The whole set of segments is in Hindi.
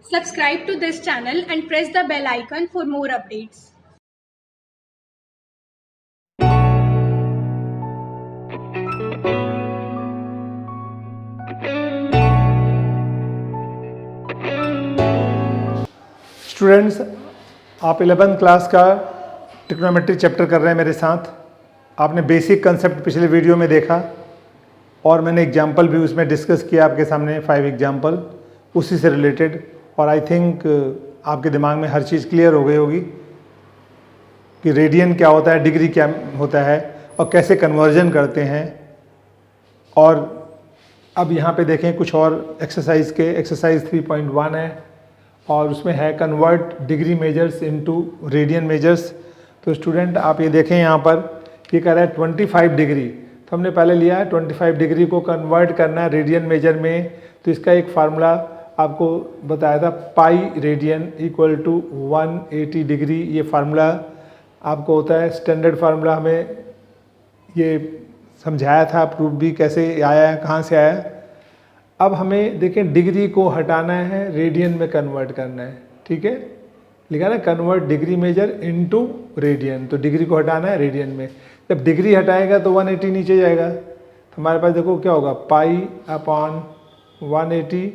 Subscribe to this channel and press the bell icon for more updates. Students, आप 11th क्लास का ट्रिग्नोमेट्री चैप्टर कर रहे हैं मेरे साथ। आपने बेसिक कंसेप्ट पिछले वीडियो में देखा और मैंने एग्जाम्पल भी उसमें डिस्कस किया आपके सामने 5 एग्जाम्पल उसी से रिलेटेड। और आई थिंक आपके दिमाग में हर चीज़ क्लियर हो गई होगी कि रेडियन क्या होता है, डिग्री क्या होता है और कैसे कन्वर्जन करते हैं। और अब यहाँ पे देखें कुछ और एक्सरसाइज के, एक्सरसाइज 3.1 है और उसमें है convert degree measures into radian measures. तो स्टूडेंट आप ये देखें यहाँ पर ये कह रहा है 25 डिग्री, तो हमने पहले लिया है 25 डिग्री को कन्वर्ट करना है रेडियन मेजर में। तो इसका एक फार्मूला आपको बताया था, pi radian equal to 180 degree. ये फार्मूला आपको होता है स्टैंडर्ड फार्मूला, हमें ये समझाया था, प्रूफ भी कैसे आया है, कहाँ से आया। अब हमें देखें डिग्री को हटाना है, रेडियन में कन्वर्ट करना है। ठीक है, लिखा ना convert degree measure into radian, तो डिग्री को हटाना है रेडियन में। जब डिग्री हटाएगा तो 180 नीचे जाएगा, तो हमारे पास देखो क्या होगा, पाई अपॉन 180।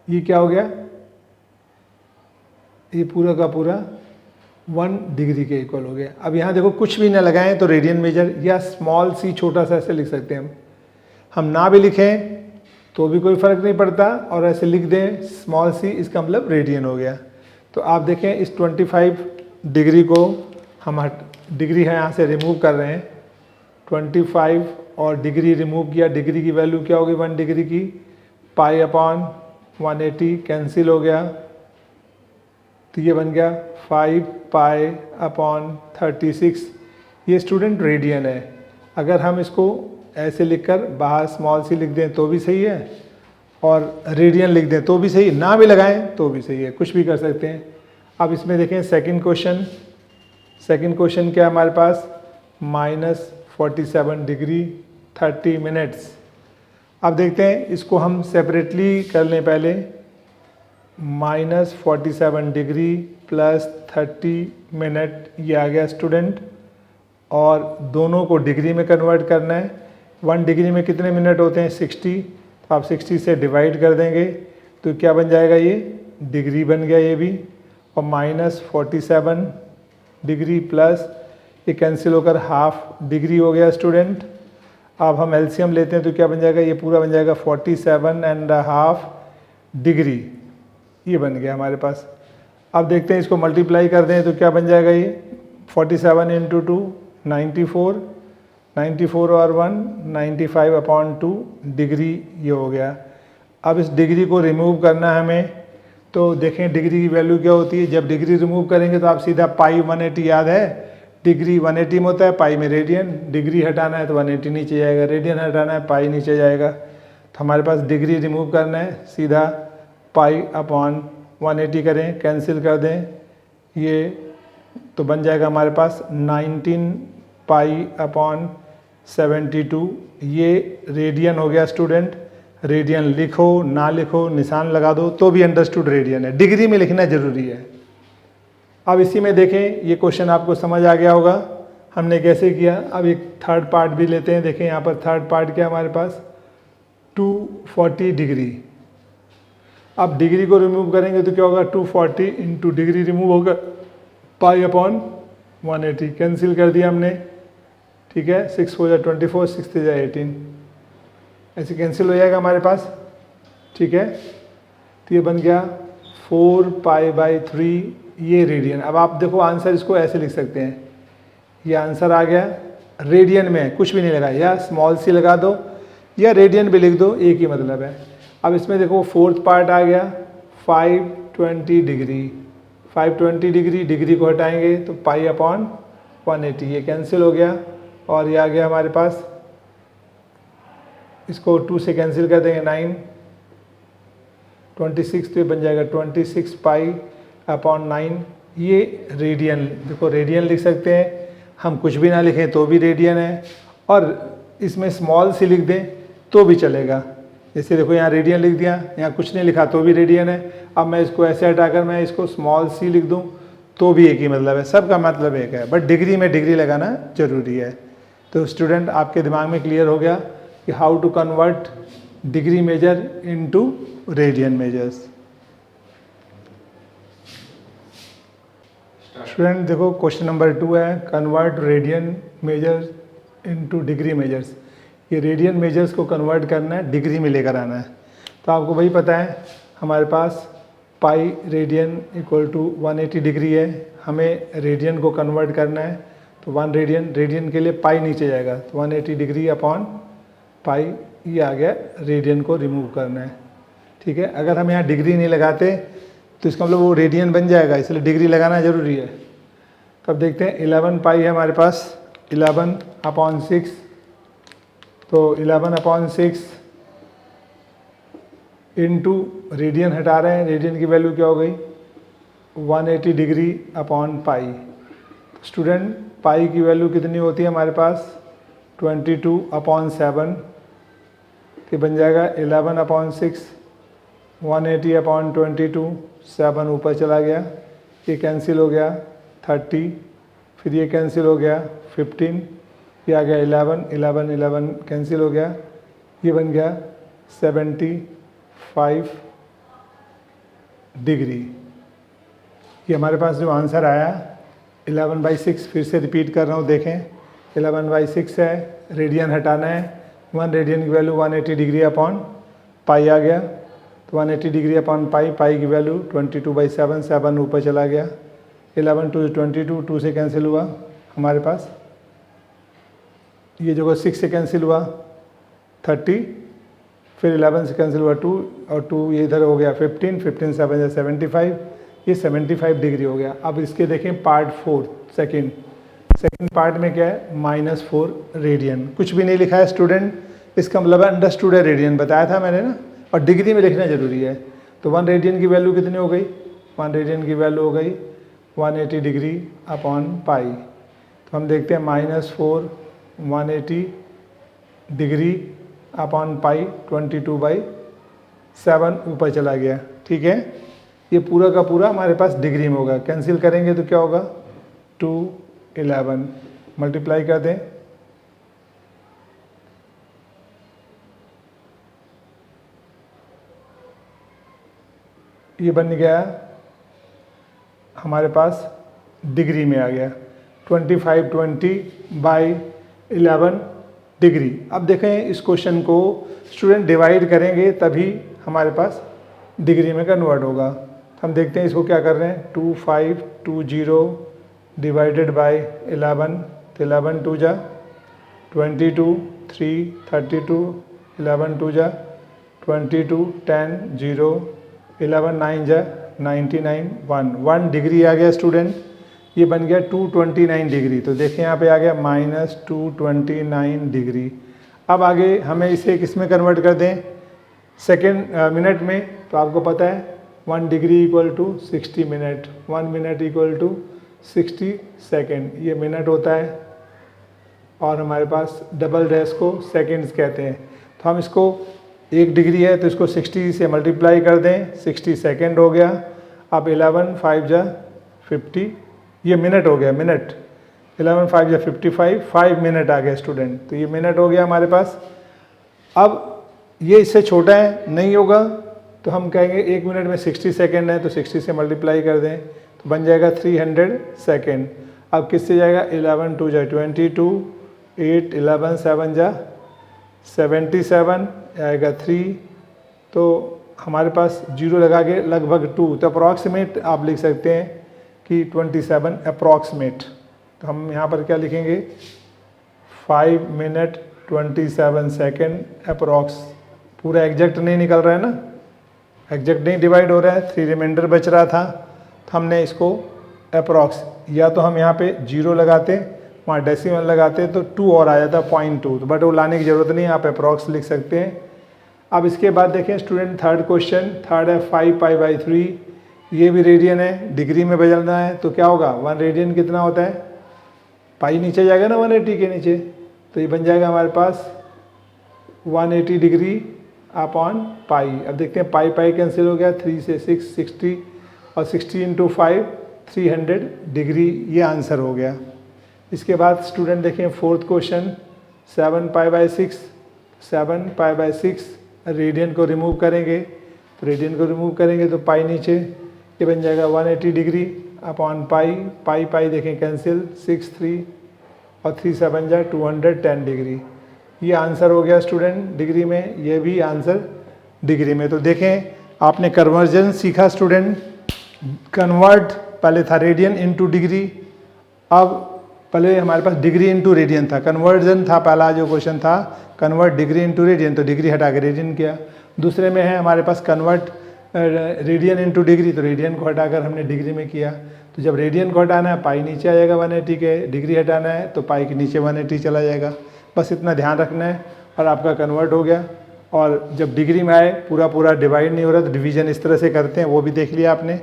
ये क्या हो गया, ये पूरा का पूरा 1 डिग्री के इक्वल हो गया। अब यहाँ देखो कुछ भी ना लगाएं तो रेडियन मेजर, या स्मॉल सी छोटा सा ऐसे लिख सकते हैं हम ना भी लिखें तो भी कोई फ़र्क नहीं पड़ता, और ऐसे लिख दें स्मॉल सी, इसका मतलब रेडियन हो गया। तो आप देखें इस 25 डिग्री को हम डिग्री है यहाँ से रिमूव कर रहे हैं, 25 और डिग्री रिमूव किया। डिग्री की वैल्यू क्या होगी 1 डिग्री की, पाई अपॉन 180 कैंसिल हो गया, तो ये बन गया 5 पाई अपॉन 36। ये स्टूडेंट रेडियन है। अगर हम इसको ऐसे लिखकर बाहर स्मॉल सी लिख दें तो भी सही है, और रेडियन लिख दें तो भी सही, ना भी लगाएं तो भी सही है, कुछ भी कर सकते हैं। अब इसमें देखें सेकंड क्वेश्चन। सेकंड क्वेश्चन क्या है हमारे पास, -47 डिग्री 30 मिनट्स। अब देखते हैं इसको हम सेपरेटली कर लें पहले। -47 डिग्री प्लस 30 मिनट, ये आ गया स्टूडेंट, और दोनों को डिग्री में कन्वर्ट करना है। 1 डिग्री में कितने मिनट होते हैं 60, तो आप 60 से डिवाइड कर देंगे तो क्या बन जाएगा, ये डिग्री बन गया ये भी। और -47 डिग्री प्लस ये कैंसिल होकर हाफ डिग्री हो गया स्टूडेंट। अब हम एलसीएम लेते हैं तो क्या बन जाएगा, ये पूरा बन जाएगा 47.5 डिग्री, ये बन गया हमारे पास। अब देखते हैं इसको मल्टीप्लाई कर दें तो क्या बन जाएगा, ये 47 × 2 94, 94 और 1 95/2 डिग्री, ये हो गया। अब इस डिग्री को रिमूव करना है हमें, तो देखें डिग्री की वैल्यू क्या होती है। जब डिग्री रिमूव करेंगे तो आप सीधा पाई 180 याद है, डिग्री 180 में होता है, पाई में रेडियन। डिग्री हटाना है तो 180 नीचे जाएगा, रेडियन हटाना है पाई नीचे जाएगा। तो हमारे पास डिग्री रिमूव करना है, सीधा पाई अपॉन 180 करें, कैंसिल कर दें, ये तो बन जाएगा हमारे पास 19 पाई अपॉन 72। ये रेडियन हो गया स्टूडेंट। रेडियन लिखो ना लिखो, निशान लगा दो तो भी अंडरस्टूड रेडियन है, डिग्री में लिखना जरूरी है। अब इसी में देखें ये क्वेश्चन आपको समझ आ गया होगा हमने कैसे किया। अब एक थर्ड पार्ट भी लेते हैं। देखें यहाँ पर थर्ड पार्ट क्या हमारे पास, 240 डिग्री। अब डिग्री को रिमूव करेंगे तो क्या होगा, 240 इंटू डिग्री रिमूव होगा, पाई अपॉन 180 कैंसिल कर दिया हमने। ठीक है, 6 4 × 24, 6 3 × 18, ऐसे कैंसिल हो जाएगा हमारे पास। ठीक है, तो ये बन गया 4 पाई 3, ये रेडियन। अब आप देखो आंसर इसको ऐसे लिख सकते हैं, ये आंसर आ गया रेडियन में, कुछ भी नहीं लगा, या स्मॉल सी लगा दो या रेडियन भी लिख दो, एक ही मतलब है। अब इसमें देखो फोर्थ पार्ट आ गया 520 डिग्री। 520 डिग्री, डिग्री को हटाएंगे तो पाई अपॉन 180, ये कैंसिल हो गया, और ये आ गया हमारे पास, इसको 2 से कैंसिल कर देंगे 9, 26, तो ये बन जाएगा 26 पाई अपॉन 9। ये रेडियन, देखो रेडियन लिख सकते हैं हम, कुछ भी ना लिखें तो भी रेडियन है, और इसमें स्मॉल सी लिख दें तो भी चलेगा। जैसे देखो यहाँ रेडियन लिख दिया, यहाँ कुछ नहीं लिखा तो भी रेडियन है। अब मैं इसको ऐसे हटाकर मैं इसको स्मॉल सी लिख दूँ तो भी एक ही मतलब है, सबका मतलब एक है, बट डिग्री में डिग्री लगाना जरूरी है। तो स्टूडेंट आपके दिमाग में क्लियर हो गया कि how to convert degree measure into radian measures. Student देखो क्वेश्चन नंबर 2 है, convert radian measures into degree measures. ये रेडियन मेजर्स को कन्वर्ट करना है, डिग्री में लेकर आना है। तो आपको वही पता है हमारे पास pi radian equal to 180 degree है, हमें रेडियन को कन्वर्ट करना है। तो 1 रेडियन के लिए पाई नीचे जाएगा, तो 180 डिग्री अपॉन पाई, ये आ गया रेडियन को रिमूव करना है। ठीक है, अगर हम यहाँ डिग्री नहीं लगाते तो इसका मतलब वो रेडियन बन जाएगा, इसलिए डिग्री लगाना ज़रूरी है। तब देखते हैं 11 पाई है हमारे पास, 11 अपॉन 6, तो 11 अपॉन 6 इनटू रेडियन हटा रहे हैं, रेडियन की वैल्यू क्या हो गई 180 डिग्री अपॉन पाई। स्टूडेंट पाई की वैल्यू कितनी होती है हमारे पास 22 अपॉन 7, कि बन जाएगा 11 अपॉन 6, 180 अपॉन 22, 7 ऊपर चला गया, ये कैंसिल हो गया 30, फिर ये कैंसिल हो गया 15, ये आ गया 11 कैंसिल हो गया, ये बन गया 75 डिग्री। ये हमारे पास जो आंसर आया 11/6, फिर से रिपीट कर रहा हूँ, देखें 11/6 है, रेडियन हटाना है, 1 रेडियन की वैल्यू 180 डिग्री अपॉन पाई आ गया, तो 180 डिग्री अपॉन पाई, पाई की वैल्यू 22/7, 7 ऊपर चला गया, 11 2 22, 2 से कैंसिल हुआ हमारे पास, ये जो 6 से कैंसिल हुआ 30, फिर 11 से कैंसिल हुआ 2 और 2 ये इधर हो गया 15, 15 7 या 75, ये 75 डिग्री हो गया। अब इसके देखें पार्ट 4 सेकेंड पार्ट में क्या है -4 रेडियन, कुछ भी नहीं लिखा है स्टूडेंट, इसका मतलब अंडरस्टूड है रेडियन, बताया था मैंने ना, और डिग्री में लिखना जरूरी है। तो 1 रेडियन की वैल्यू कितनी हो गई, 1 रेडियन की वैल्यू हो गई 180 डिग्री अपॉन पाई। तो हम देखते हैं -4 180 डिग्री अपॉन पाई 22/7 ऊपर चला गया। ठीक है, ये पूरा का पूरा हमारे पास डिग्री में होगा, कैंसिल करेंगे तो क्या होगा 211, मल्टीप्लाई कर दें, ये बन गया हमारे पास डिग्री में आ गया 2520/11 डिग्री। अब देखें इस क्वेश्चन को स्टूडेंट डिवाइड करेंगे तभी हमारे पास डिग्री में कन्वर्ट होगा। हम देखते हैं इसको क्या कर रहे हैं 2520 डिवाइडेड बाय 11, तो 11 2 जा 22, 3 32, 11 2 जा 22, 10 0, 11 9 जा 99, 1 डिग्री आ गया स्टूडेंट, ये बन गया 229 डिग्री। तो देखें यहाँ पे आ गया -229 डिग्री। अब आगे हमें इसे किस में कन्वर्ट कर दें सेकेंड मिनट में, तो आपको पता है 1 degree equal to 60 minute, 1 minute equal to 60 second, ये मिनट होता है और हमारे पास डबल डैश को सेकेंड्स कहते हैं। तो हम इसको 1 डिग्री है तो इसको 60 से मल्टीप्लाई कर दें, 60 सेकेंड हो गया। अब 11 5 जा 50, ये मिनट हो गया, मिनट 11 5 जा 55, 5 मिनट आ गया स्टूडेंट, तो ये मिनट हो गया हमारे पास। अब ये इससे छोटा है, नहीं होगा तो हम कहेंगे 1 मिनट में 60 सेकेंड है तो 60 से मल्टीप्लाई कर दें तो बन जाएगा 300 सेकेंड। अब किससे जाएगा 11 2 जा 22, 8 11 7 जा 77 आएगा 3, तो हमारे पास जीरो लगा के लगभग 2, तो अप्रॉक्सीमेट आप लिख सकते हैं कि 27 अप्रॉक्सीमेट। तो हम यहाँ पर क्या लिखेंगे 5 मिनट 27 सेकेंड अप्रॉक्स, पूरा एग्जैक्ट नहीं निकल रहा है ना, एग्जैक्ट नहीं डिवाइड हो रहा है, 3 रिमाइंडर बच रहा था, तो हमने इसको अप्रॉक्स, या तो हम यहाँ पे जीरो लगाते वहाँ डेसिमल लगाते तो 2 और आ जाता 0.2, तो बट वो लाने की ज़रूरत नहीं है, आप अप्रॉक्स लिख सकते हैं। अब इसके बाद देखें स्टूडेंट थर्ड क्वेश्चन, थर्ड है 5 पाई/3, ये भी रेडियन है, डिग्री में बदलना है तो क्या होगा 1 रेडियन कितना होता है, पाई नीचे जाएगा ना 180 के नीचे, तो ये बन जाएगा हमारे पास 180 डिग्री अपॉन पाई। अब देखते हैं पाई पाई कैंसिल हो गया, 3 से 6 60 और 60 इंटू 5 300 डिग्री, ये आंसर हो गया। इसके बाद स्टूडेंट देखें fourth question, 7 pi by 6, 7 pi by 6 radian को रिमूव करेंगे, तो रेडियन को रिमूव करेंगे तो पाई नीचे, ये बन जाएगा 180 डिग्री अपॉन पाई, पाई पाई देखें कैंसिल, 6 3 और 3 से बन जाए 210 डिग्री। ये आंसर हो गया स्टूडेंट डिग्री में, ये भी आंसर डिग्री में। तो देखें आपने कन्वर्जन सीखा स्टूडेंट, कन्वर्ट पहले था रेडियन इनटू डिग्री, अब पहले हमारे पास डिग्री इनटू रेडियन था, कन्वर्जन था पहला जो क्वेश्चन था, कन्वर्ट डिग्री इनटू रेडियन, तो डिग्री हटा के रेडियन किया। दूसरे में है हमारे पास कन्वर्ट रेडियन इनटू डिग्री, तो रेडियन को हटाकर हमने डिग्री में किया। तो जब रेडियन को हटाना है पाई नीचे आ जाएगा 180 के, डिग्री हटाना है तो पाई के नीचे 180 चला जाएगा। बस इतना ध्यान रखना है और आपका कन्वर्ट हो गया। और जब डिग्री में आए पूरा पूरा डिवाइड नहीं हो रहा तो डिवीजन इस तरह से करते हैं, वो भी देख लिया आपने,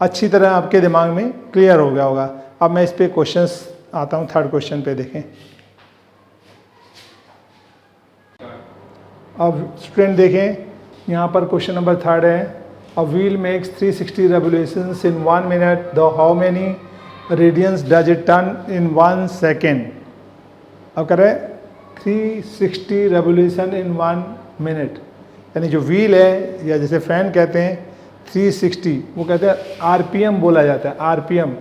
अच्छी तरह आपके दिमाग में क्लियर हो गया होगा। अब मैं इस पे क्वेश्चंस आता हूँ, थर्ड क्वेश्चन पे देखें। अब स्टूडेंट देखें यहाँ पर क्वेश्चन नंबर थर्ड है, a wheel makes 360 revolutions in 1 minute, though how many radians does it turn in 1 second? अब करें 360 revolution in 1 minute, यानी जो व्हील है या जैसे फैन कहते हैं 360, वो कहते हैं आरपीएम बोला जाता है, आरपीएम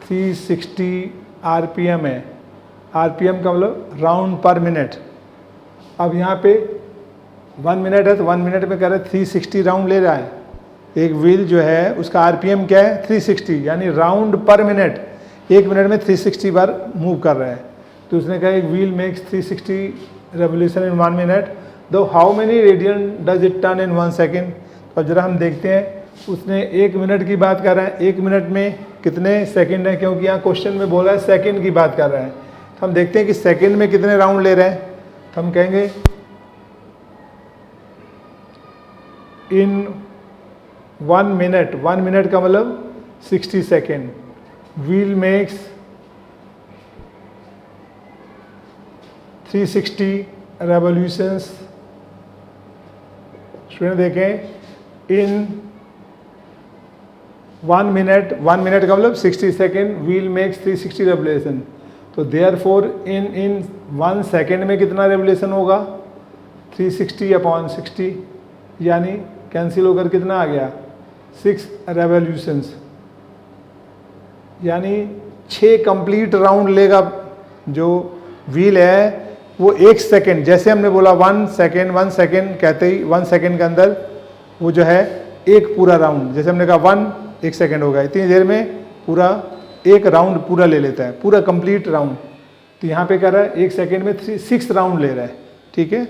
360 आरपीएम है, आरपीएम का मतलब राउंड पर मिनट। अब यहाँ पे 1 मिनट है तो 1 मिनट में कह रहे 360 राउंड ले रहा है। एक व्हील जो है उसका आरपीएम क्या है 360, यानी राउंड पर मिनट, 1 मिनट में 360 बार मूव कर रहा है। तो उसने कहा एक wheel makes 360 revolution in 1 minute, दो how many radian does it turn in 1 second. तो जरा हम देखते हैं, उसने 1 मिनट की बात कर रहा है, 1 मिनट में कितने सेकंड है, क्योंकि यहाँ क्वेश्चन में बोला है सेकंड की बात कर रहा है। तो हम देखते हैं कि सेकंड में कितने राउंड ले रहे हैं। तो हम कहेंगे इन 1 मिनट, 1 मिनट का मतलब 60 second, wheel makes 360 revolutions. Student देखें इन 1 मिनट, 1 मिनट का मतलब 60 सेकेंड, व्हील मेक्स 360 रेवोल्यूशन। तो देयरफॉर इन 1 सेकेंड में कितना रेवोल्यूशन होगा 360 अपॉन 60, यानी कैंसिल होकर कितना आ गया 6 रेवोल्यूशंस, यानी 6 कंप्लीट राउंड लेगा जो व्हील है वो 1 सेकेंड, जैसे हमने बोला 1 सेकेंड, 1 सेकेंड कहते ही 1 सेकेंड के अंदर वो जो है एक पूरा राउंड, जैसे हमने कहा 1 सेकेंड होगा, इतनी देर में पूरा एक राउंड पूरा ले लेता है, पूरा कंप्लीट राउंड। तो यहाँ पे कह रहा है 1 सेकेंड में 6 राउंड ले रहा है, ठीक है,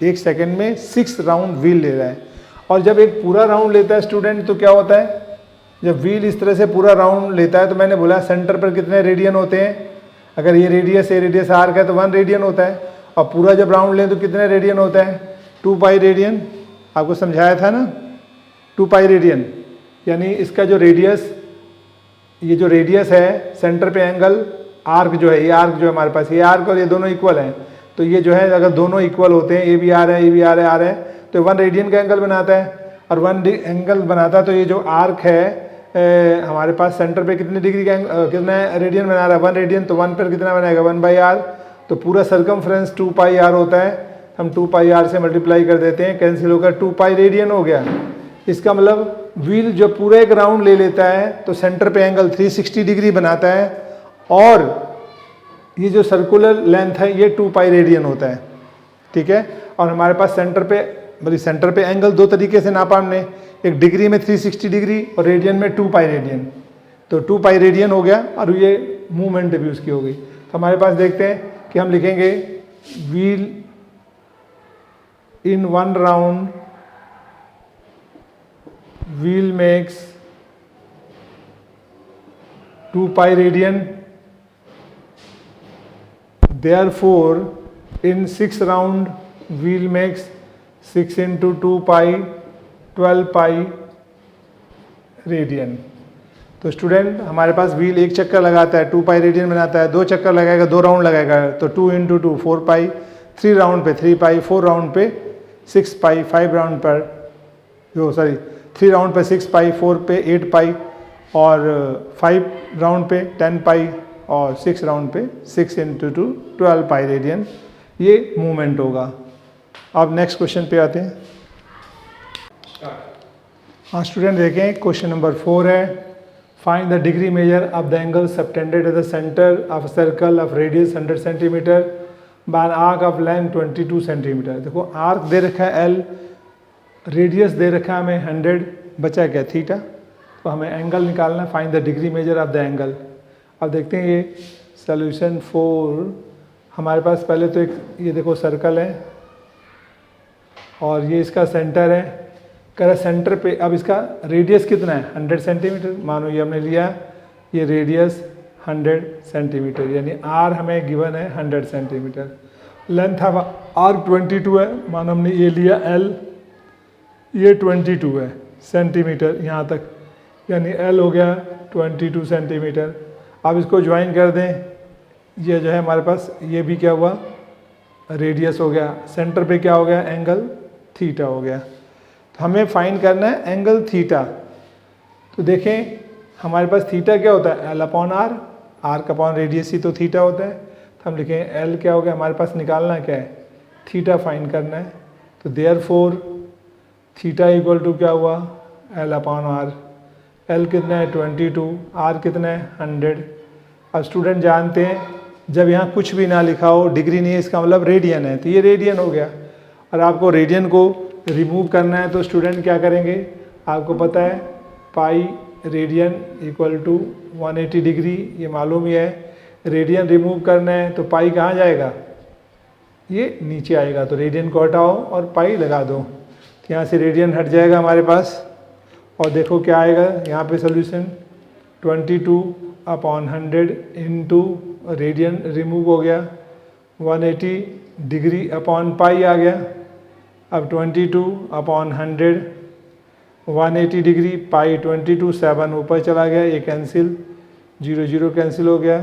1 सेकेंड में 6 राउंड व्हील ले रहा है। और जब एक पूरा राउंड लेता है स्टूडेंट तो क्या होता है, जब व्हील इस तरह से पूरा राउंड लेता है तो मैंने बोला सेंटर पर कितने रेडियन होते हैं, अगर ये रेडियस आर्क है तो 1 रेडियन होता है, और पूरा जब राउंड लें तो कितने रेडियन होता है 2 पाई रेडियन, आपको समझाया था ना 2 पाई रेडियन, यानी इसका जो रेडियस, ये जो रेडियस है सेंटर पे एंगल आर्क जो है, ये आर्क जो है हमारे पास, ये आर्क और ये दोनों इक्वल हैं, तो ये जो है अगर दोनों इक्वल होते हैं, ये भी आ रहा है ये भी आ रहा है तो 1 रेडियन का एंगल बनाता है, और 1 एंगल बनाता है तो ये जो आर्क है हमारे पास सेंटर पे कितने डिग्री का कितना रेडियन बना रहा है 1 रेडियन, तो 1 पर कितना बनाएगा 1/r, तो पूरा सर्कमफ्रेंस 2 पाई r होता है, हम 2 पाई r से मल्टीप्लाई कर देते हैं, कैंसिल होकर 2 पाई रेडियन हो गया। इसका मतलब व्हील जो पूरा एक राउंड ले लेता है तो सेंटर पे एंगल 360 डिग्री बनाता है, और ये जो सर्कुलर लेंथ है ये 2 पाई रेडियन होता है, ठीक है। और हमारे पास सेंटर पे एंगल 2 तरीके से नापा हमने, एक डिग्री में 360 डिग्री और रेडियन में 2 पाई रेडियन, तो 2 पाई रेडियन हो गया और ये मूवमेंट भी उसकी हो गई। तो हमारे पास देखते हैं कि हम लिखेंगे wheel in 1 round wheel makes 2 pi radian, therefore in 6 round wheel makes 6 into 2 pi 12 pi radian. तो स्टूडेंट हमारे पास व्हील एक चक्कर लगाता है 2 पाई रेडियन बनाता है, 2 चक्कर लगाएगा 2 राउंड लगाएगा तो 2 into 2 4 पाई, 3 राउंड पे 3 पाई, 4 राउंड पे 6 पाई, 5 राउंड पर, जो सॉरी 3 राउंड पे 6 पाई, 4 पे 8 पाई और 5 राउंड पे 10 पाई और 6 राउंड पे 6 इंटू 2 12 पाई रेडियन ये मूवमेंट होगा। अब नेक्स्ट क्वेश्चन पे आते हैं। हाँ स्टूडेंट देखें, क्वेश्चन नंबर 4 है, find the degree measure of the angle subtended at the centre of circle of radius 100 centimetre bye arc of length 22 centimetre. देखो आर्क दे रखा है L, रेडियस दे रखा है हमें 100, बचा क्या थीटा, तो हमें एंगल निकालना है, find the degree measure of the angle. अब देखते हैं ये सोल्यूशन 4 हमारे पास, पहले तो एक ये देखो सर्कल है और ये इसका सेंटर है, कह रहा सेंटर पे, अब इसका रेडियस कितना है 100 सेंटीमीटर, मानो ये हमने लिया ये रेडियस 100 सेंटीमीटर, यानी आर हमें गिवन है 100 सेंटीमीटर, लेंथ ऑफ आर्क 22 है, मानो हमने ये लिया L, ये 22 है सेंटीमीटर यहाँ तक, यानी L हो गया 22 सेंटीमीटर। अब इसको ज्वाइन कर दें, ये जो है हमारे पास ये भी क्या हुआ रेडियस हो गया, सेंटर पे क्या हो गया एंगल थीटा हो गया। तो हमें फाइंड करना है एंगल थीटा। तो देखें हमारे पास थीटा क्या होता है L upon are, arc upon radius ही तो थीटा होता है, तो हम लिखें L क्या हो गया, हमारे पास निकालना क्या है थीटा फाइंड करना है। तो देयरफॉर थीटा इक्वल टू क्या हुआ L अपॉन आर, L कितना है 22, R कितना है 100। अब स्टूडेंट जानते हैं जब यहाँ कुछ भी ना लिखा हो, डिग्री नहीं है, इसका मतलब रेडियन है, तो ये रेडियन हो गया। और आपको रेडियन को रिमूव करना है तो स्टूडेंट क्या करेंगे, आपको पता है pi radian equal to 180 degree, ये मालूम ही है। रेडियन रिमूव करना है तो पाई कहाँ जाएगा, ये नीचे आएगा, तो रेडियन को हटाओ और पाई लगा दो, तो यहाँ से रेडियन हट जाएगा हमारे पास। और देखो क्या आएगा यहाँ पे solution 22 upon 100 into radian remove हो गया 180 डिग्री अपॉन पाई आ गया। अब 22 अपॉन 100 180 डिग्री पाई 22 7 ऊपर चला गया, ये कैंसिल 0 0 कैंसिल हो गया,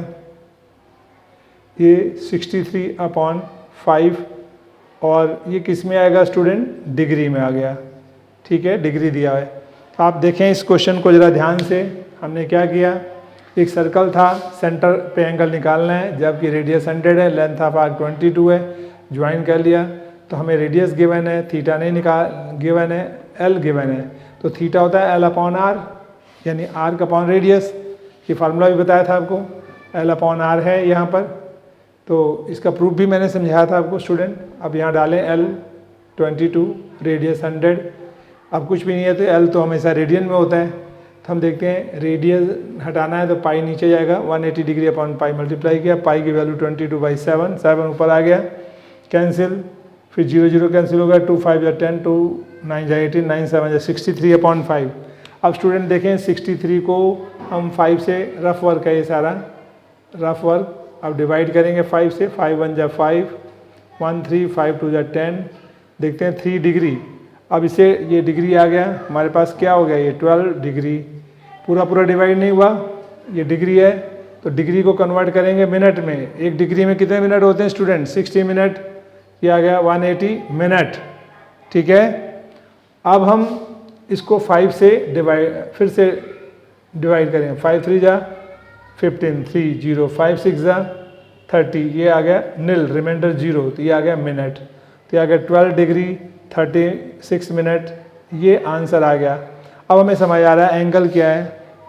ये 63 अपॉन 5 और ये किस में आएगा स्टूडेंट डिग्री में आ गया, ठीक है डिग्री दिया है। तो आप देखें इस क्वेश्चन को ज़रा ध्यान से, हमने क्या किया, एक सर्कल था, सेंटर पे एंगल निकालना है, जबकि रेडियस 100 है, लेंथ ऑफ आर्क 22 है, ज्वाइन कर लिया, तो हमें रेडियस गिवन है, थीटा नहीं गिवन है, L गिवन है, तो थीटा होता है L अपॉन आर, यानी आर्क अपॉन रेडियस, ये फार्मूला भी बताया था आपको, L अपॉन आर है यहाँ पर, तो इसका प्रूफ भी मैंने समझाया था आपको स्टूडेंट। अब यहाँ डालें L 22 रेडियस 100, अब कुछ भी नहीं है तो L तो हमेशा रेडियन में होता है, तो हम देखते हैं रेडियस हटाना है तो पाई नीचे जाएगा, 180 डिग्री अपॉन पाई मल्टीप्लाई किया, पाई की वैल्यू 22/7, 7 ऊपर आ गया, कैंसिल, फिर 0 0 कैंसिल हो गया, 2 5 या 10, 2 9 या 18, 9 7 या 63 अपॉन 5। अब स्टूडेंट देखें 63 को हम 5 से, रफ वर्क है ये सारा रफ वर्क, अब डिवाइड करेंगे 5 से, 5 1 जा 5, 1 3, 5 2 जा 10, देखते हैं 3 डिग्री, अब इसे ये डिग्री आ गया हमारे पास, क्या हो गया ये 12 डिग्री, पूरा डिवाइड नहीं हुआ, ये डिग्री है, तो डिग्री को कन्वर्ट करेंगे मिनट में, एक डिग्री में कितने मिनट होते हैं स्टूडेंट 60 मिनट, ये आ गया 180 मिनट, ठीक है। अब हम इसको 5 से फिर से डिवाइड करेंगे, 5 3 जा 15, 3 0, 5 6 जा 30, ये आ गया नील, रिमाइंडर 0, तो ये आ गया मिनट, तो ये आ गया 12 डिग्री 36 मिनट, ये आंसर आ गया। अब हमें समझ आ रहा है एंगल क्या है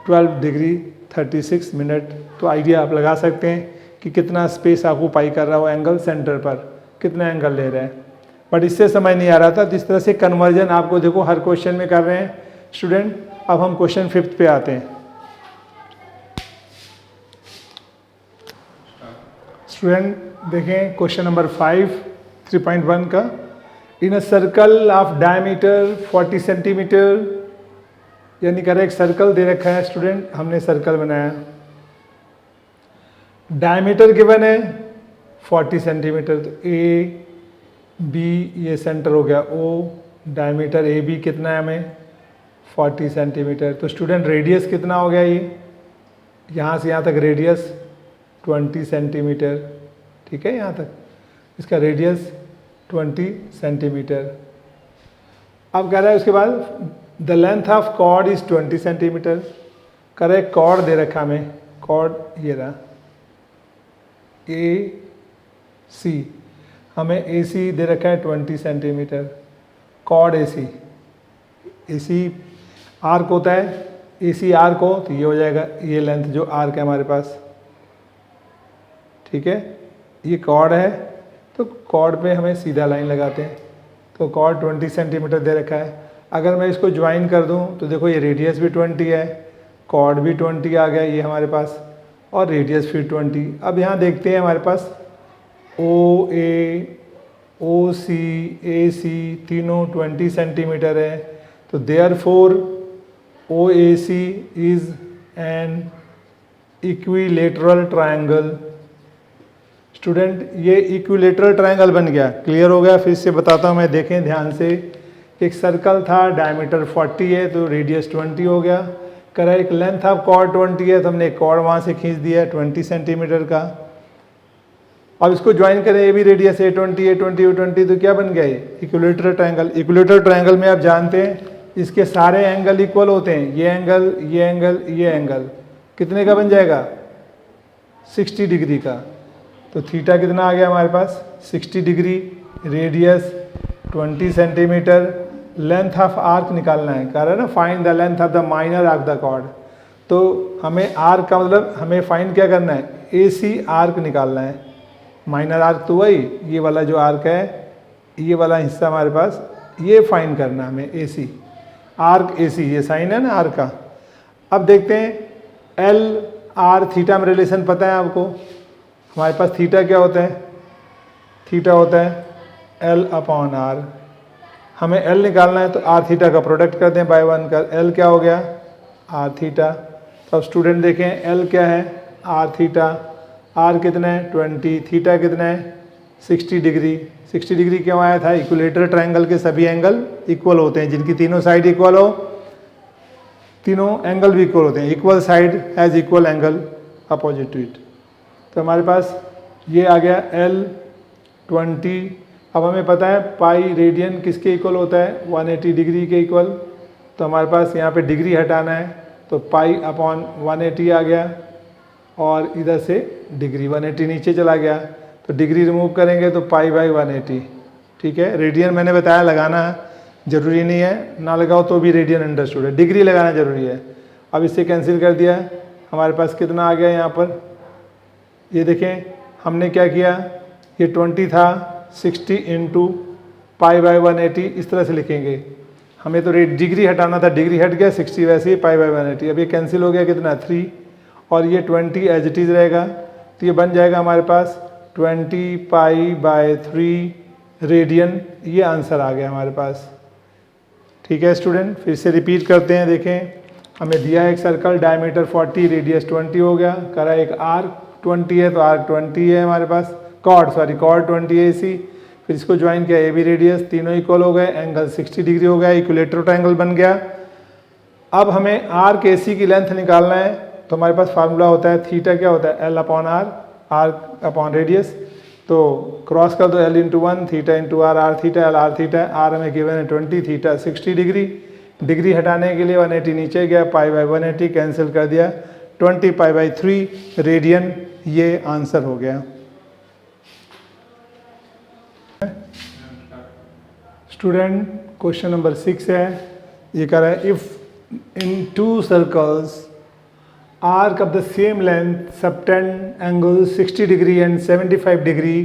12 डिग्री 36 मिनट, तो आइडिया आप लगा सकते हैं कि कितना स्पेस ऑक्यूपाई कर रहा हो एंगल सेंटर पर, कितना एंगल ले रहे हैं, बट इससे समझ नहीं आ रहा था, तो इस तरह से कन्वर्जन आपको देखो हर क्वेश्चन में कर रहे हैं स्टूडेंट। अब हम क्वेश्चन 5 पे आते हैं। स्टूडेंट देखें क्वेश्चन नंबर 5 3.1 का, in a circle of diameter 40 centimetre, यानी कह रहे एक सर्कल दे रखा है स्टूडेंट, हमने सर्कल बनाया, डायमीटर गिवन है 40 सेंटीमीटर, तो ए बी ये सेंटर हो गया O, डायमीटर ए बी कितना है हमें 40 सेंटीमीटर, तो स्टूडेंट रेडियस कितना हो गया, ये यहाँ से यहाँ तक रेडियस 20 सेंटीमीटर, ठीक है, यहाँ तक इसका रेडियस 20 सेंटीमीटर, अब कह रहा है उसके बाद the length of chord is 20 centimetre. कह रहा है कॉर्ड दे रखा हमें, कॉर्ड ये रहा ए सी, हमें ए सी दे रखा है 20 centimetre, chord A C arc होता है, ए सी आर्क हो तो ये हो जाएगा ये लेंथ जो आर्क है हमारे पास, ठीक है। ये कॉर्ड है तो कॉर्ड पे हमें सीधा लाइन लगाते हैं, तो कॉर्ड 20 सेंटीमीटर दे रखा है। अगर मैं इसको ज्वाइन कर दूं तो देखो ये रेडियस भी 20 है, कॉर्ड भी 20 आ गया ये हमारे पास, और रेडियस फिर 20। अब यहाँ देखते हैं हमारे पास ओ ए, ओ सी, ए सी तीनों 20 सेंटीमीटर है, तो therefore O A C is an equilateral triangle. Student ये इक्विलेटरल ट्रायंगल बन गया, क्लियर हो गया। फिर से बताता हूँ मैं, देखें ध्यान से। एक सर्कल था, डायमीटर 40 है तो रेडियस 20 हो गया। कह एक लेंथ ऑफ कॉर्ड 20 है तो हमने कॉर्ड वहाँ से खींच दिया 20 सेंटीमीटर का। अब इसको ज्वाइन करें, ये भी रेडियस है 20 है, 20 20, तो क्या बन गया ये इक्विलेटरल ट्रायंगल। इक्विलेटरल ट्रायंगल में आप जानते हैं इसके सारे एंगल इक्वल होते हैं, ये एंगल, ये एंगल, ये एंगल कितने का बन जाएगा 60 डिग्री का। तो थीटा कितना आ गया हमारे पास 60 degree, radius 20 centimetre, length of arc निकालना है। कह रहा है ना find the length of the minor arc the chord. तो हमें आर्क का मतलब हमें फाइंड क्या करना है, ए सी आर्क निकालना है। माइनर आर्क तो वही ये वाला जो आर्क है, ये वाला हिस्सा हमारे पास, ये फाइंड करना है हमें ए सी आर्क, ए सी ये साइन है ना आर्क का। अब देखते हैं एल आर थीटा में रिलेशन पता है आपको, हमारे पास थीटा क्या होता है, थीटा होता है एल अपॉन आर। हमें एल निकालना है तो आर थीटा का प्रोडक्ट कर दें बाय 1 का, एल क्या हो गया आर थीटा। तो अब स्टूडेंट देखें एल क्या है आर थीटा, आर कितना है 20, थीटा कितना है 60 डिग्री। 60 डिग्री क्यों आया था, इक्विलेटरल ट्रायंगल के सभी एंगल इक्वल होते हैं, जिनकी तीनों साइड इक्वल हो, तीनों एंगल भी इक्वल होते हैं। Equal side has equal angle opposite to it. तो हमारे पास ये आ गया L 20। अब हमें पता है पाई रेडियन किसके इक्वल होता है 180 डिग्री के इक्वल। तो हमारे पास यहाँ पे डिग्री हटाना है तो पाई अपॉन 180 आ गया, और इधर से डिग्री 180 नीचे चला गया, तो डिग्री रिमूव करेंगे तो पाई बाई 180, ठीक है। रेडियन मैंने बताया लगाना जरूरी नहीं है, ना लगाओ तो भी रेडियन अंडरस्टूड है, डिग्री लगाना जरूरी है। अब इससे कैंसिल कर दिया, हमारे पास कितना आ गया यहाँ पर, ये देखें हमने क्या किया, ये 20 था, 60 इंटू पाई बाई 180 इस तरह से लिखेंगे। हमें तो डिग्री हटाना था, डिग्री हट गया, 60 वैसे ही पाई बाई 180। अब ये कैंसिल हो गया कितना 3, और ये 20 एज इट इज़ रहेगा, तो ये बन जाएगा हमारे पास 20 पाई बाय 3 रेडियन। ये आंसर आ गया हमारे पास, ठीक है स्टूडेंट। फिर से रिपीट करते हैं, देखें हमें दिया है एक सर्कल, डायमीटर 40, रेडियस 20 हो गया। करा एक आर्क 20 है तो आर्क 20 है हमारे पास, कॉर्ड 20 है इसी। फिर इसको ज्वाइन किया, ए बी रेडियस, तीनों इक्वल हो गए, एंगल 60 डिग्री हो गया, इक्विलेटरल ट्रायंगल बन गया। अब हमें आर्क ए सी की लेंथ निकालना है, तो हमारे पास फार्मूला होता है थीटा क्या होता है L upon are, arc upon radius. तो क्रॉस कर दो L into 1, theta into R, R theta L R theta. R हमें गिवन है 20, थीटा 60 डिग्री, डिग्री हटाने के लिए 180 नीचे गया, पाई बाई 180 कैंसिल कर दिया, 20 पाई बाई 3 रेडियन, ये आंसर हो गया। स्टूडेंट क्वेश्चन नंबर 6 है, ये कह रहा है if in 2 circles arc of the same length subtend angles 60 degree and 75 degree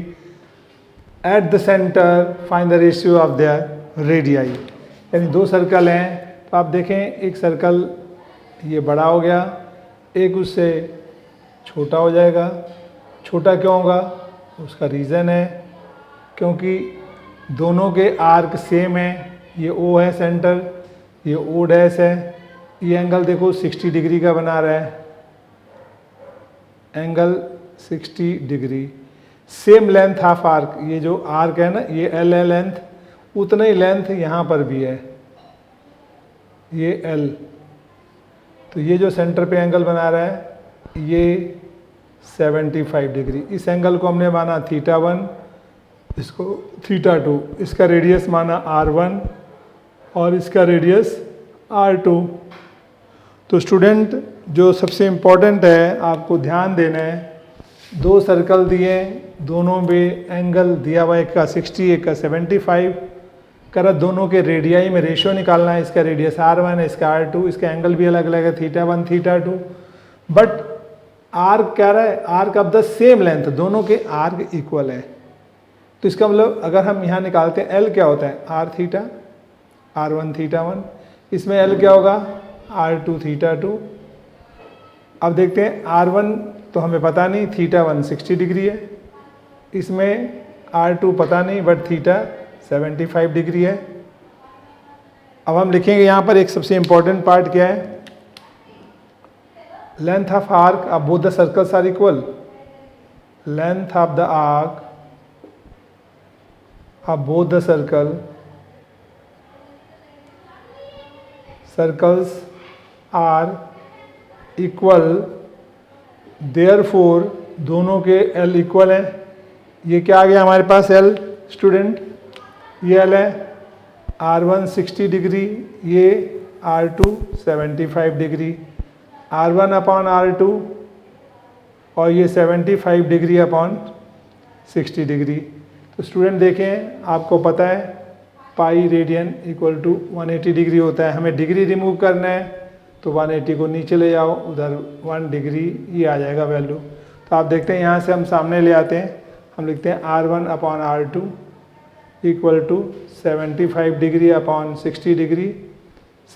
at the center find the ratio of their radii। यानी 2 सर्कल हैं, तो आप देखें एक सर्कल ये बड़ा हो गया, एक उससे छोटा हो जाएगा। छोटा क्यों होगा, उसका रीज़न है क्योंकि दोनों के आर्क सेम है, ये O है सेंटर, ये O डैश है। ये एंगल देखो 60 डिग्री का बना रहा है, angle 60 degree. Same length of arc, ये जो आर्क है ना ये L है लेंथ, उतना ही लेंथ यहाँ पर भी है, ये L। तो ये जो सेंटर पे एंगल बना रहा है ये 75 डिग्री। इस एंगल को हमने माना θ1, इसको θ2, इसका रेडियस माना r1, और इसका रेडियस r2। तो स्टूडेंट जो सबसे इम्पोर्टेंट है आपको ध्यान देना है, दो सर्कल दिए हैं, दोनों में एंगल दिया हुआ, एक का 60 एक का 75 करा, दोनों के रेडियाई में रेशियो निकालना है। इसका रेडियस r1 है, इसका r2, इसका एंगल भी अलग अलग है, θ1 θ2। बट r कह रहा है arc of the same length, दोनों के आर्क इक्वल है। तो इसका मतलब अगर हम यहाँ निकालते हैं l क्या होता है r थीटा, r1 θ1, इसमें l क्या होगा r2 θ2। अब देखते हैं r1 तो हमें पता नहीं, θ1 60 डिग्री है, इसमें r2 पता नहीं बट थीटा 75 डिग्री है। अब हम लिखेंगे यहाँ पर एक सबसे इंपॉर्टेंट पार्ट क्या है, length of arc of both the circles are equal, length of the arc of both the circles are equal, therefore दोनों के L इक्वल है। ये क्या आ गया हमारे पास L स्टूडेंट, ये L है, R1 60 डिग्री, ये R2 75 degree, R1 upon R2 और ये 75 डिग्री अपॉन 60 डिग्री। तो स्टूडेंट देखें आपको पता है pi radian equal to 180 degree होता है। हमें डिग्री रिमूव करना है तो 180 को नीचे ले जाओ, उधर 1 डिग्री ये आ जाएगा वैल्यू। तो आप देखते हैं यहाँ से हम सामने ले आते हैं, हम लिखते हैं R1 upon R2 equal to 75 degree upon 60 degree.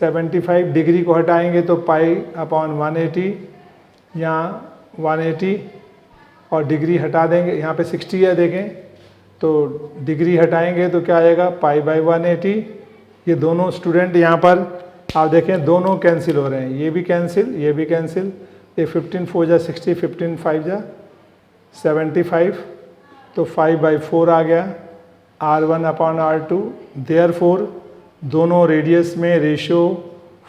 75 degree को हटाएंगे तो पाई अपॉन 180, यहाँ 180 और डिग्री हटा देंगे, यहाँ पे 60 है देखें, तो डिग्री हटाएंगे तो क्या आएगा पाई बाई 180। ये दोनों स्टूडेंट यहाँ पर आप देखें दोनों कैंसिल हो रहे हैं, ये भी कैंसिल ये भी कैंसिल, ये 15 4 जा 60, 15 5 जा 75, तो 5/4 आ गया R1 अपॉन R2। देयरफॉर दोनों रेडियस में रेशियो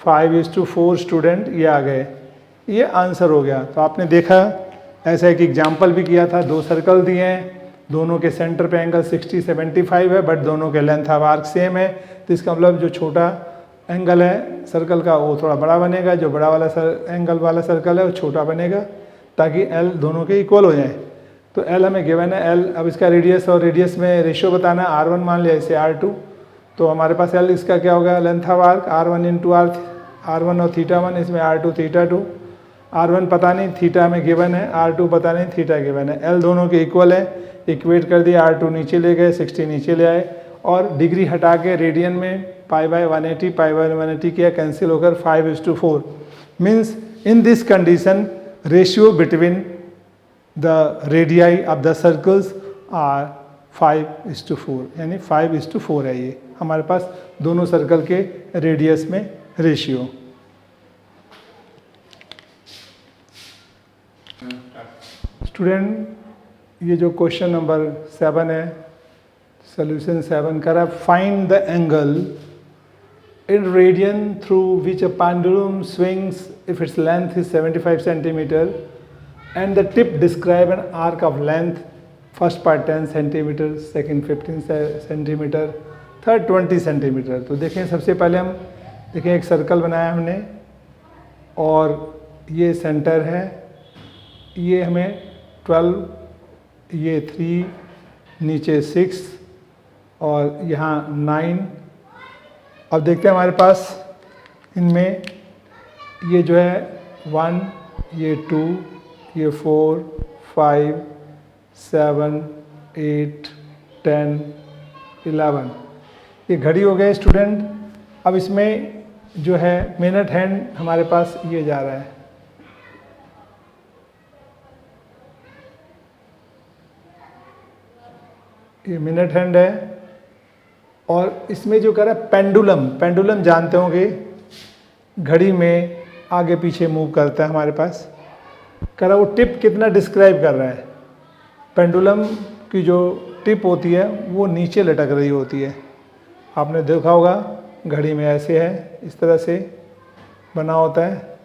5:4 स्टूडेंट ये आ गए, ये आंसर हो गया। तो आपने देखा ऐसा एक एग्जाम्पल भी किया था, दो सर्कल दिए हैं, दोनों के सेंटर पे एंगल 60 75 है बट दोनों के लेंथ ऑफ आर्क सेम है। तो इसका मतलब जो छोटा एंगल है सर्कल का वो थोड़ा बड़ा बनेगा, जो बड़ा वाला एंगल वाला सर्कल है वो छोटा बनेगा, ताकि L दोनों के इक्वल हो जाए। तो L हमें गिवन है L, अब इसका रेडियस और रेडियस में रेशियो बताना है, R1 मान लिया इसे R2, तो हमारे पास L इसका क्या होगा length of arc R1 into R1 और θ1, इसमें R2 θ2। R1 पता नहीं, थीटा में गिवन है, R2 पता नहीं, थीटा गिवन है, L दोनों के इक्वल है, इक्वेट कर दिया, R2 नीचे ले गए, 60 नीचे ले आए और डिग्री हटा के रेडियन में पाई बाई 180 पाई बाई 180 किया, कैंसिल होकर 5:4 means in this condition ratio between the radii of the circles are 5:4, यानी 5:4 है ये हमारे पास दोनों सर्कल के रेडियस में रेशियो। स्टूडेंट ये जो क्वेश्चन नंबर 7 है, सोल्यूशन 7 करा, find the angle in radian through which a pendulum swings if its length is 75 centimeter and the tip describe an arc of length, first part 10 centimeter, second 15 centimeter, third 20 centimeter। तो देखें सबसे पहले हम देखें एक सर्कल बनाया हमने और ये सेंटर है, ये हमें 12, ये 3, नीचे 6 और यहाँ 9। अब देखते हैं हमारे पास इनमें ये जो है 1, ये 2, ये 4, 5, 7, 8, 10, 11, ये घड़ी हो गए स्टूडेंट। अब इसमें जो है मिनट हैंड हमारे पास ये जा रहा है, ये मिनट हैंड है और इसमें जो कर रहा है पेंडुलम, पेंडुलम जानते होंगे घड़ी में आगे पीछे मूव करता है हमारे पास, कर रहा वो टिप कितना डिस्क्राइब कर रहा है। पेंडुलम की जो टिप होती है वो नीचे लटक रही होती है, आपने देखा होगा घड़ी में ऐसे है, इस तरह से बना होता है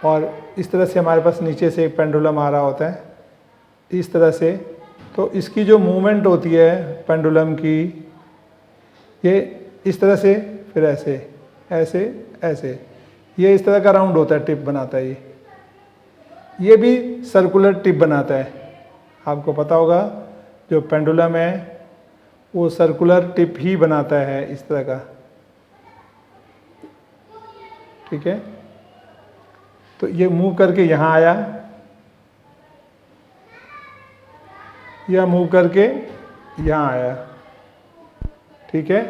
और इस तरह से हमारे पास नीचे से एक पेंडुलम आ रहा होता है इस तरह से। तो इसकी जो मूवमेंट होती है पेंडुलम की ये इस तरह से, फिर ऐसे ऐसे ऐसे, ये इस तरह का राउंड होता है, टिप बनाता है ये भी सर्कुलर टिप बनाता है। आपको पता होगा जो पेंडुलम है वो सर्कुलर टिप ही बनाता है इस तरह का, ठीक है। तो ये मूव करके यहाँ आया, या मूव करके यहाँ आया, ठीक है।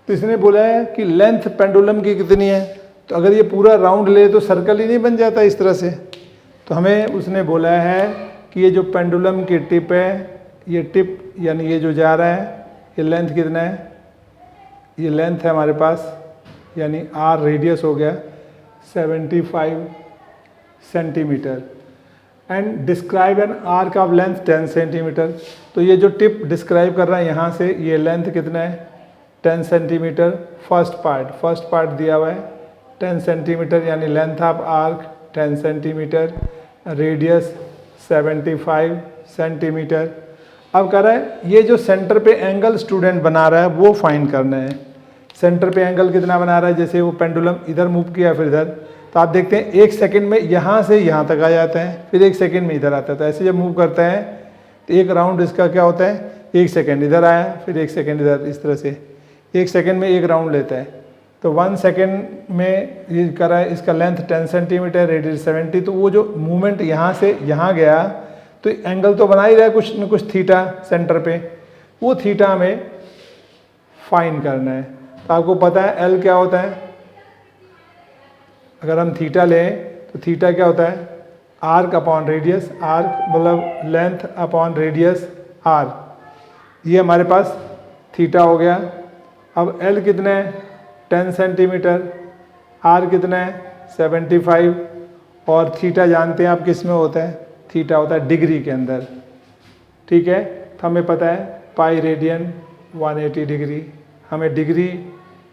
तो इसने बोला है कि लेंथ पेंडुलम की कितनी है, तो अगर ये पूरा राउंड ले तो सर्कल ही नहीं बन जाता इस तरह से। तो हमें उसने बोला है कि ये जो पेंडुलम की टिप है, ये टिप यानी ये जो जा रहा है, ये लेंथ कितना है, ये लेंथ है हमारे पास, यानी आर रेडियस हो गया 75 centimetre, and describe an arc of length 10 centimetre. तो ये जो टिप डिस्क्राइब कर रहा है यहाँ से, ये लेंथ कितना है 10 सेंटीमीटर। फर्स्ट पार्ट दिया हुआ है 10 सेंटीमीटर, यानी length of arc 10 centimetre, radius 75 centimetre. अब कह रहा है ये जो सेंटर पे एंगल स्टूडेंट बना रहा है वो फाइंड करना है। सेंटर पे एंगल कितना बना रहा है, जैसे वो पेंडुलम इधर मूव किया फिर इधर, तो आप देखते हैं 1 सेकंड में यहाँ से यहाँ तक आ जाता है, फिर 1 सेकंड में इधर आता है। तो ऐसे जब मूव करता है तो एक राउंड इसका क्या होता है, 1 सेकंड इधर आया, फिर 1 सेकंड इधर, इस तरह से 1 सेकंड में एक राउंड लेता है। तो 1 सेकंड में ये कर रहा है, इसका लेंथ 10 सेंटीमीटर, रेडियस 70। तो वो जो मूवमेंट यहाँ से यहाँ गया तो एंगल तो बना ही रहा है कुछ न कुछ थीटा सेंटर पे, वो थीटा हमें फाइंड करना है। तो आपको पता है एल क्या होता है, अगर हम थीटा लें तो थीटा क्या होता है, आर्क अपॉन रेडियस, आर्क मतलब लेंथ अपॉन रेडियस आर, ये हमारे पास थीटा हो गया। अब एल कितना है 10 सेंटीमीटर, आर कितना है 75, और थीटा जानते हैं आप किस में होता है, थीटा होता है डिग्री के अंदर, ठीक है। तो हमें पता है पाई रेडियन 180 डिग्री, हमें डिग्री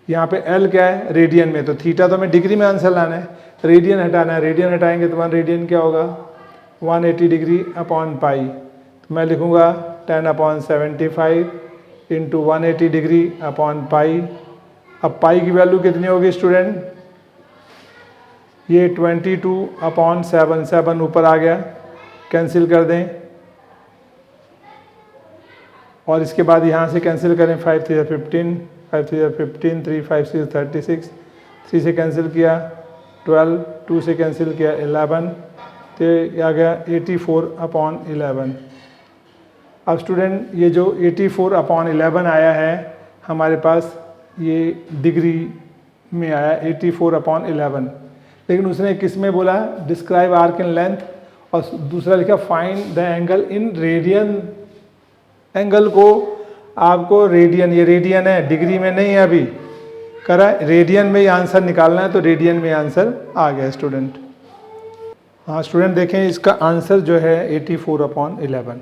यहाँ पे एल क्या है रेडियन में, तो थीटा तो हमें डिग्री में आंसर लाना है, रेडियन हटाना है, रेडियन हटाएंगे तो 1 रेडियन क्या होगा 180 डिग्री अपॉन पाई। तो मैं लिखूँगा 10/75 इंटू 180 डिग्री अपॉन पाई। अब पाई की वैल्यू कितनी होगी स्टूडेंट, ये 22/7, 7 ऊपर आ गया, कैंसिल कर दें, और इसके बाद यहाँ से कैंसिल करें, 5 3 15, 5 3 15, 3 5 6 36, 3 से कैंसिल किया 12, 2 से कैंसिल किया 11, तो ये आ गया 84/11। अब स्टूडेंट ये जो 84/11 आया है हमारे पास, ये डिग्री में आया 84/11, लेकिन उसने किस में बोला डिस्क्राइब आर्क इन लेंथ, और दूसरा लिखा find the angle in radian. Angle को आपको रेडियन, ये रेडियन है डिग्री में नहीं है, अभी करा रेडियन में ये आंसर निकालना है, तो रेडियन में आंसर आ गया स्टूडेंट। हाँ स्टूडेंट देखें इसका आंसर जो है 84/11,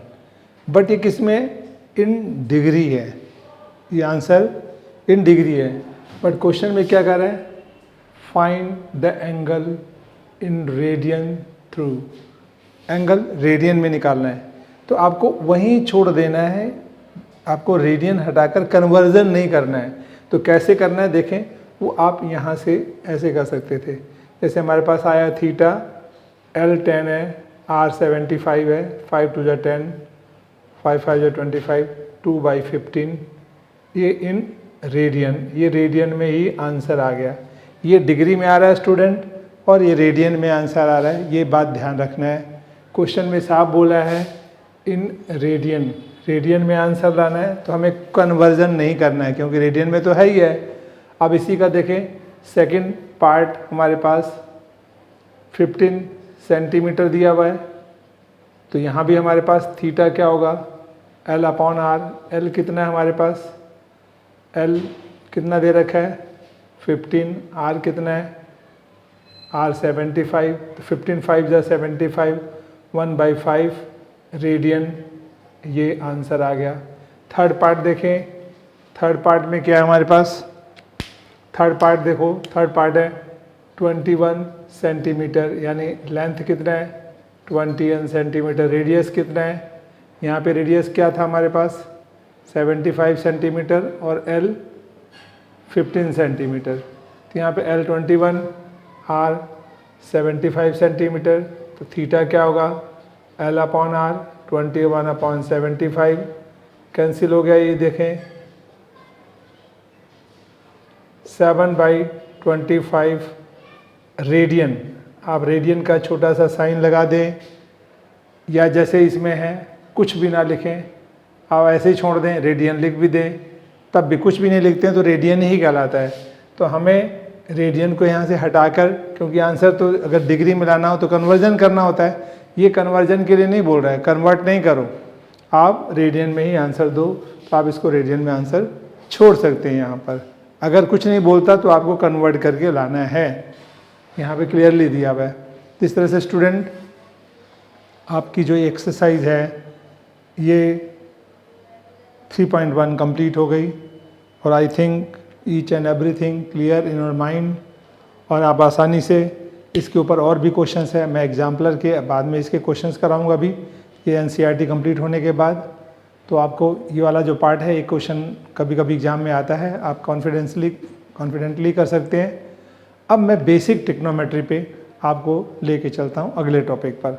बट ये किस में इन डिग्री है, ये आंसर इन डिग्री है, बट क्वेश्चन में क्या कर रहा है find the angle in radian through, angle radian में निकालना है। तो आपको वहीं छोड़ देना है, आपको रेडियन हटाकर कन्वर्जन नहीं करना है। तो कैसे करना है देखें, वो आप यहाँ से ऐसे कर सकते थे, जैसे हमारे पास आया थीटा L 10 है, R 75 है, 5 2 10, 5 5 25, 2/15, ये इन रेडियन, ये रेडियन में ही आंसर आ गया। ये डिग्री में आ रहा है स्टूडेंट और ये रेडियन में आंसर आ रहा है, ये बात ध्यान रखना है। क्वेश्चन में साफ बोला है इन रेडियन, रेडियन में आंसर लाना है, तो हमें कन्वर्जन नहीं करना है क्योंकि रेडियन में तो है ही है। अब इसी का देखें सेकंड पार्ट हमारे पास 15 सेंटीमीटर दिया हुआ है, तो यहाँ भी हमारे पास थीटा क्या होगा L/R, L कितना है हमारे पास, L कितना दे रखा है 15, R कितना है R 75, तो 15 5 जा 75, 1/5 रेडियन, ये आंसर आ गया। थर्ड पार्ट देखें, थर्ड पार्ट में क्या है हमारे पास, थर्ड पार्ट देखो, थर्ड पार्ट है 21 सेंटीमीटर, यानी लेंथ कितना है 21 सेंटीमीटर, रेडियस कितना है, यहाँ पे रेडियस क्या था हमारे पास 75 सेंटीमीटर और L 15 सेंटीमीटर। तो यहाँ पे L 21, R 75 सेंटीमीटर, तो थीटा क्या होगा L/R 21/75 कैंसिल हो गया। ये देखें 7/25 रेडियन। आप रेडियन का छोटा सा साइन लगा दें, या जैसे इसमें है कुछ भी ना लिखें, आप ऐसे ही छोड़ दें, रेडियन लिख भी दें, तब भी कुछ भी नहीं लिखते हैं तो रेडियन ही कहलाता है। तो हमें रेडियन को यहाँ से हटाकर, क्योंकि आंसर तो अगर डिग्री में लाना हो तो कन्वर्जन करना होता है, ये कन्वर्जन के लिए नहीं बोल रहा है, कन्वर्ट नहीं करो, आप रेडियन में ही आंसर दो। तो आप इसको रेडियन में आंसर छोड़ सकते हैं। यहाँ पर अगर कुछ नहीं बोलता तो आपको कन्वर्ट करके लाना है, यहाँ पे क्लियरली दिया हुआ है। तो इस तरह से स्टूडेंट आपकी जो एक्सरसाइज है ये 3.1 कंप्लीट हो गई, और I think each and everything clear in your mind, और आप आसानी से इसके ऊपर और भी क्वेश्चंस है, मैं एग्जाम्पलर के बाद में इसके क्वेश्चंस कराऊंगा अभी ये एनसीईआरटी कंप्लीट होने के बाद। तो आपको ये वाला जो पार्ट है, एक क्वेश्चन कभी कभी एग्जाम में आता है, आप कॉन्फिडेंटली कर सकते हैं। अब मैं बेसिक ट्रिग्नोमेट्री पे आपको लेके चलता हूँ अगले टॉपिक पर।